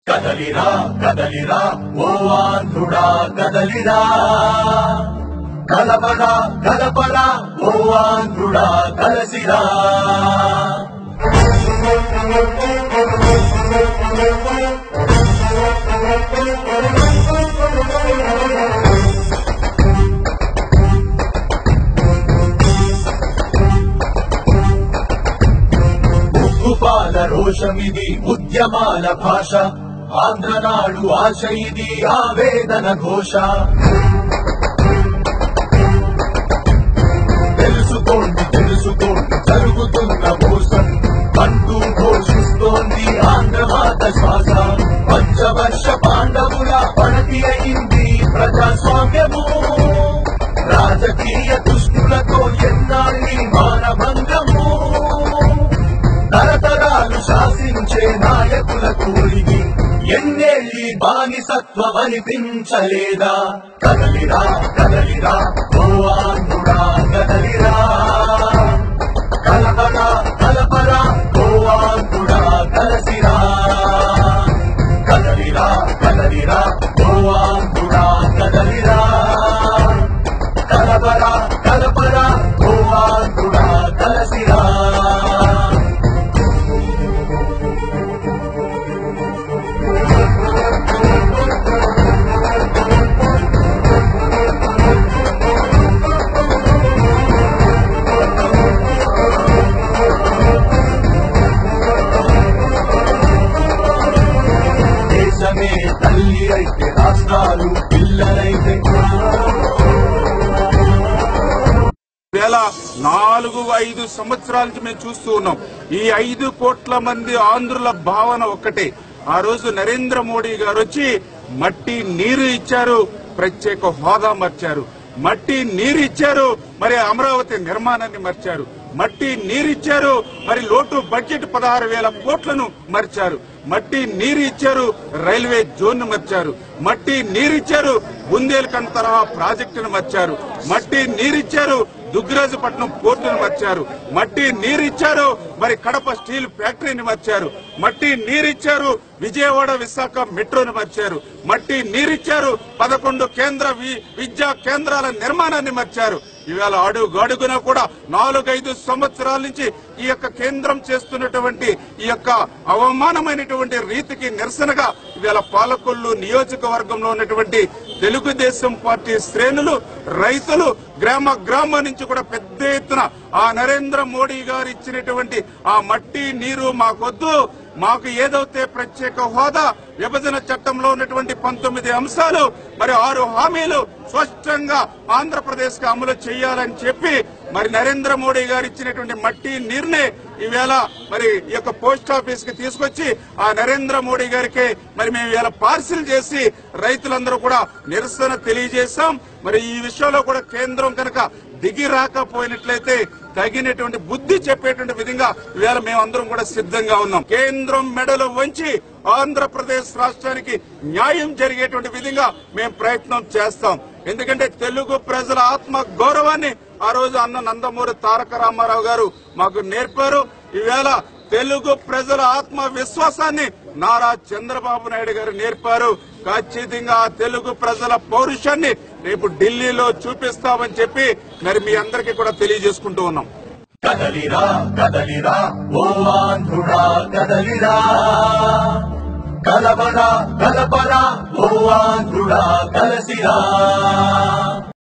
కదలిరా కదలిరా ఓ ఆంధ్రుడా కదలిరా, కలపరా కలపరా ఓ ఆంధ్రుడా కలసిరా. ఉప్పుపాల రోషమిది ఉద్యమాల భాష, ఆంధ్రనాడు ఆశ ఇది ఆవేదన ఘోష. తెలుసుకోండి తెలుసుకోండి జరుగుతున్న మోసం అంటూ ఘోషిస్తోంది ఆంధ్రమాత శ్వాస. పంచవర్ష పాండవుల పడతి అయింది ప్రజాస్వామ్యము, రాజకీయ దుష్టులతో ఎన్నాళ్ళి మానభంగము. తరతరాలు శాసించే నాయకుల కూలికి ఎన్నేళ్ళి బానిసత్వం అనిపించలేదా? కదలిరా కదలిరా ఓ ఆంధ్రుడా కదలిరా, కలపరా కలపరా ఓ ఆంధ్రుడా కలసిరా. కదలిరా కదలిరా ఓ ఆంధ్రుడా కదలిరా, కలపరా కలపరా ఓ ఆంధ్రుడా కలసిరా. దేశమే తల్లి అయితే రాష్ట్రాలు పిల్లలైతే 4-5 సంవత్సరాల నుంచి మేము చూస్తూ ఉన్నాం. ఈ 5 కోట్ల మంది ఆంధ్రుల భావన ఒక్కటే. ఆ రోజు నరేంద్ర మోడీ గారు వచ్చి మట్టి నీరు ఇచ్చారు, ప్రత్యేక హోదా మార్చారు. మట్టి నీరు ఇచ్చారు, మరి అమరావతి నిర్మాణాన్ని మార్చారు. మట్టి నీరిచ్చారు, మరి లోటు బడ్జెట్ 16,000 కోట్లను మార్చారు. మట్టి నీరు ఇచ్చారు, రైల్వే జోన్ ను మార్చారు. మట్టి నీరిచ్చారు, బుందేల్ఖండ్ తరహా ప్రాజెక్టును మార్చారు. మట్టి నీరిచ్చారు, దుగ్గరాజపట్నం పోర్టును మార్చారు. మట్టి నీరిచ్చారు, మరి కడప స్టీల్ ఫ్యాక్టరీని మార్చారు. మట్టి నీరిచ్చారు, విజయవాడ విశాఖ మెట్రోను మార్చారు. మట్టి నీరిచ్చారు, 11 కేంద్ర విద్యా కేంద్రాల నిర్మాణాన్ని మార్చారు. ఇవాళ అడుగడుగునా కూడా 4-5 సంవత్సరాల నుంచి ఈ యొక్క కేంద్రం చేస్తున్నటువంటి ఈ యొక్క అవమానమైనటువంటి రీతికి నిరసనగా ఇవాళ పాలకొల్లు నియోజకవర్గంలో ఉన్నటువంటి తెలుగుదేశం పార్టీ శ్రేణులు, రైతులు గ్రామ గ్రామం నుంచి కూడా పెద్ద ఎత్తున ఆ నరేంద్ర మోడీ గారు ఇచ్చినటువంటి ఆ మట్టి నీరు మాకొద్దు, మాకు ఏదైతే ప్రత్యేక హోదా, విభజన చట్టంలో ఉన్నటువంటి 19 అంశాలు, మరి 6 హామీలు స్పష్టంగా ఆంధ్రప్రదేశ్ కు అమలు చేయాలని చెప్పి మరి నరేంద్ర మోడీ గారు ఇచ్చినటువంటి మట్టి నీరునే ఈవేళ మరి ఈ యొక్క పోస్ట్ ఆఫీస్ కి తీసుకొచ్చి ఆ నరేంద్ర మోడీ గారికి మరి మేము ఇవాళ పార్సిల్ చేసి రైతులందరూ కూడా నిరసన తెలియజేశాం. మరి ఈ విషయంలో కూడా కేంద్రం కనుక దిగి రాకపోయినట్లయితే తగినటువంటి బుద్ధి చెప్పేటువంటి విధంగా ఇవాళ మేమందరం కూడా సిద్ధంగా ఉన్నాం. కేంద్రం మెడలు వంచి ఆంధ్రప్రదేశ్ రాష్ట్రానికి న్యాయం జరిగేటువంటి విధంగా మేము ప్రయత్నం చేస్తాం. ఎందుకంటే తెలుగు ప్రజల ఆత్మ గౌరవాన్ని ఆ రోజు అన్న నందమూరి తారక రామారావు గారు మాకు నేర్పారు. ఈవేళ తెలుగు ప్రజల ఆత్మ విశ్వాసాన్ని నారా చంద్రబాబు నాయుడు గారు నేర్పారు. ఖచ్చితంగా తెలుగు ప్రజల పౌరుషాన్ని రేపు ఢిల్లీలో చూపిస్తామని చెప్పి మరి మీ అందరికీ కూడా తెలియజేసుకుంటూ ఉన్నాం. కదలిరా కదలిరా ఓ ఆంధ్రుడా కదలిరా, కలపరా కలపరా ఓ ఆంధ్రుడా కలసిరా.